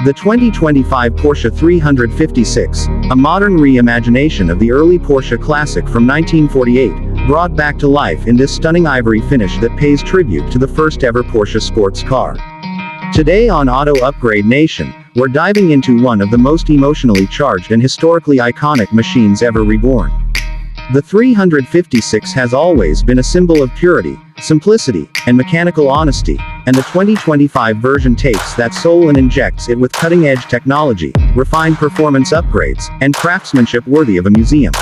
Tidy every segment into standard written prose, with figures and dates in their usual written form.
The 2025 Porsche 356, a modern reimagination of the early Porsche classic from 1948, brought back to life in this stunning ivory finish that pays tribute to the first ever Porsche sports car. Today on Auto Upgrade Nation, we're diving into one of the most emotionally charged and historically iconic machines ever reborn. The 356 has always been a symbol of purity, simplicity, and mechanical honesty, and the 2025 version takes that soul and injects it with cutting-edge technology, refined performance upgrades, and craftsmanship worthy of a museum.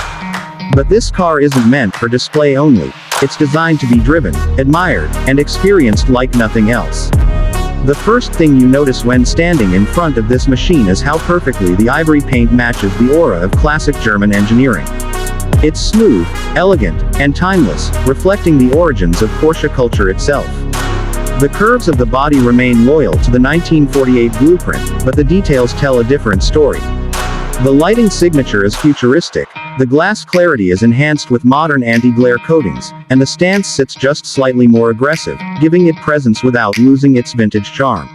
But this car isn't meant for display only. It's designed to be driven, admired, and experienced like nothing else. The first thing you notice when standing in front of this machine is how perfectly the ivory paint matches the aura of classic German engineering. It's smooth, elegant, and timeless, reflecting the origins of Porsche culture itself. The curves of the body remain loyal to the 1948 blueprint, but the details tell a different story. The lighting signature is futuristic, the glass clarity is enhanced with modern anti-glare coatings, and the stance sits just slightly more aggressive, giving it presence without losing its vintage charm.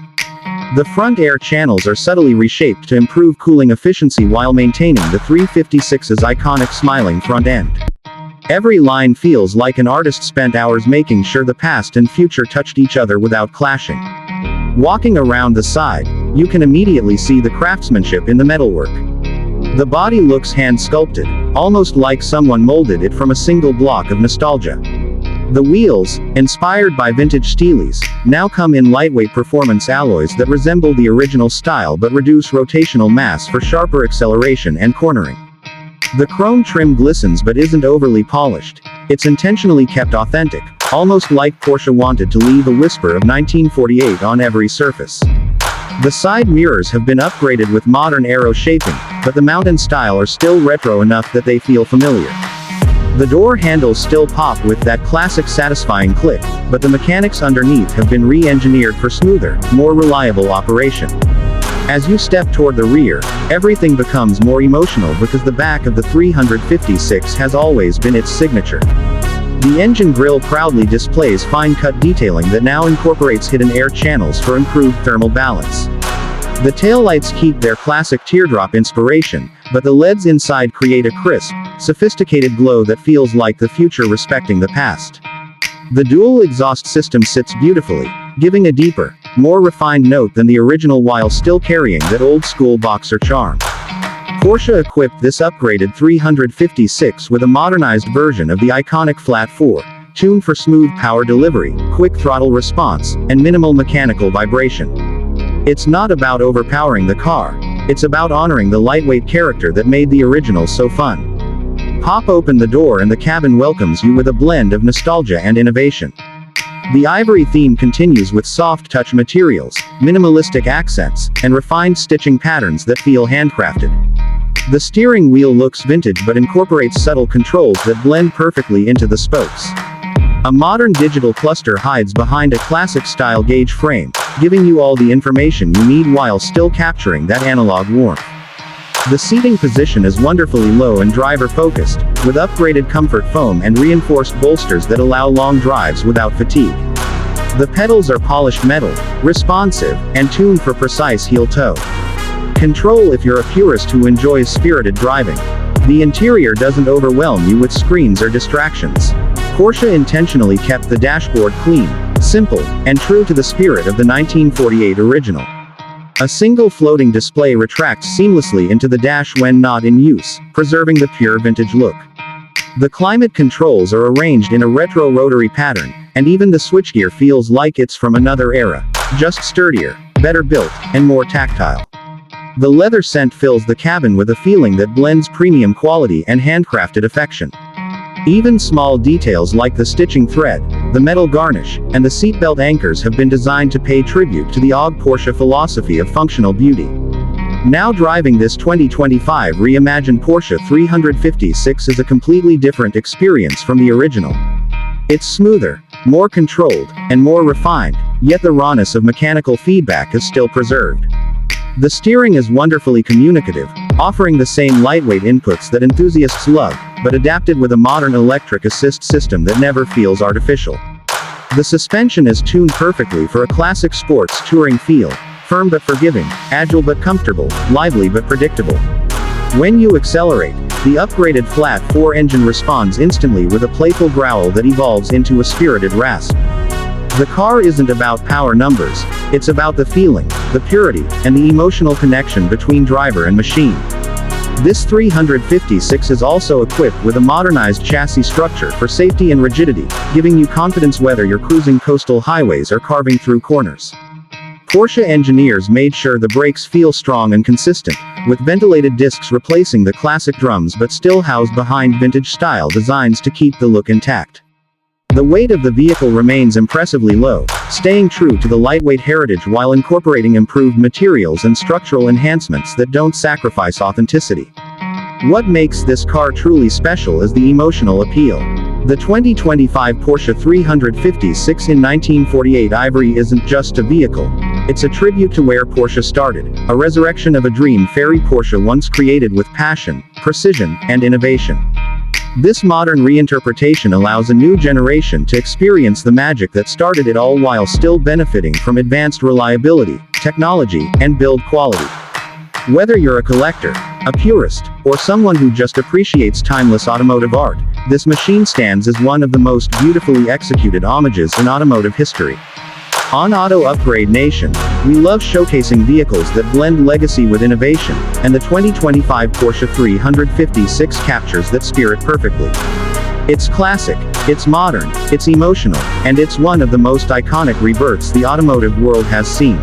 The front air channels are subtly reshaped to improve cooling efficiency while maintaining the 356's iconic smiling front end. Every line feels like an artist spent hours making sure the past and future touched each other without clashing. Walking around the side, you can immediately see the craftsmanship in the metalwork. The body looks hand-sculpted, almost like someone molded it from a single block of nostalgia. The wheels, inspired by vintage Steelies, now come in lightweight performance alloys that resemble the original style but reduce rotational mass for sharper acceleration and cornering. The chrome trim glistens but isn't overly polished. It's intentionally kept authentic, almost like Porsche wanted to leave a whisper of 1948 on every surface. The side mirrors have been upgraded with modern aero shaping, but the mount and style are still retro enough that they feel familiar. The door handles still pop with that classic satisfying click, but the mechanics underneath have been re-engineered for smoother, more reliable operation. As you step toward the rear, everything becomes more emotional because the back of the 356 has always been its signature. The engine grille proudly displays fine-cut detailing that now incorporates hidden air channels for improved thermal balance. The taillights keep their classic teardrop inspiration, but the LEDs inside create a crisp, sophisticated glow that feels like the future respecting the past. The dual exhaust system sits beautifully, giving a deeper, more refined note than the original while still carrying that old-school boxer charm. Porsche equipped this upgraded 356 with a modernized version of the iconic Flat 4, tuned for smooth power delivery, quick throttle response, and minimal mechanical vibration. It's not about overpowering the car, it's about honoring the lightweight character that made the original so fun. Pop open the door and the cabin welcomes you with a blend of nostalgia and innovation. The ivory theme continues with soft touch materials, minimalistic accents, and refined stitching patterns that feel handcrafted. The steering wheel looks vintage but incorporates subtle controls that blend perfectly into the spokes. A modern digital cluster hides behind a classic-style gauge frame, giving you all the information you need while still capturing that analog warmth. The seating position is wonderfully low and driver-focused, with upgraded comfort foam and reinforced bolsters that allow long drives without fatigue. The pedals are polished metal, responsive, and tuned for precise heel-toe control if you're a purist who enjoys spirited driving. The interior doesn't overwhelm you with screens or distractions. Porsche intentionally kept the dashboard clean, simple, and true to the spirit of the 1948 original. A single floating display retracts seamlessly into the dash when not in use, preserving the pure vintage look. The climate controls are arranged in a retro rotary pattern, and even the switchgear feels like it's from another era, just sturdier, better built, and more tactile. The leather scent fills the cabin with a feeling that blends premium quality and handcrafted affection. Even small details like the stitching thread, the metal garnish, and the seatbelt anchors have been designed to pay tribute to the OG Porsche philosophy of functional beauty. Now driving this 2025 reimagined Porsche 356 is a completely different experience from the original. It's smoother, more controlled, and more refined, yet the rawness of mechanical feedback is still preserved. The steering is wonderfully communicative, offering the same lightweight inputs that enthusiasts love, but adapted with a modern electric assist system that never feels artificial. The suspension is tuned perfectly for a classic sports touring feel, firm but forgiving, agile but comfortable, lively but predictable. When you accelerate, the upgraded flat 4 engine responds instantly with a playful growl that evolves into a spirited rasp. The car isn't about power numbers, it's about the feeling, the purity, and the emotional connection between driver and machine. This 356 is also equipped with a modernized chassis structure for safety and rigidity, giving you confidence whether you're cruising coastal highways or carving through corners. Porsche engineers made sure the brakes feel strong and consistent, with ventilated discs replacing the classic drums but still housed behind vintage-style designs to keep the look intact. The weight of the vehicle remains impressively low, staying true to the lightweight heritage while incorporating improved materials and structural enhancements that don't sacrifice authenticity. What makes this car truly special is the emotional appeal. The 2025 Porsche 356 in 1948 Ivory isn't just a vehicle. It's a tribute to where Porsche started, a resurrection of a dream fairy Porsche once created with passion, precision, and innovation. This modern reinterpretation allows a new generation to experience the magic that started it all while still benefiting from advanced reliability, technology, and build quality. Whether you're a collector, a purist, or someone who just appreciates timeless automotive art, this machine stands as one of the most beautifully executed homages in automotive history. On Auto Upgrade Nation, we love showcasing vehicles that blend legacy with innovation, and the 2025 Porsche 356 captures that spirit perfectly. It's classic, it's modern, it's emotional, and it's one of the most iconic rebirths the automotive world has seen.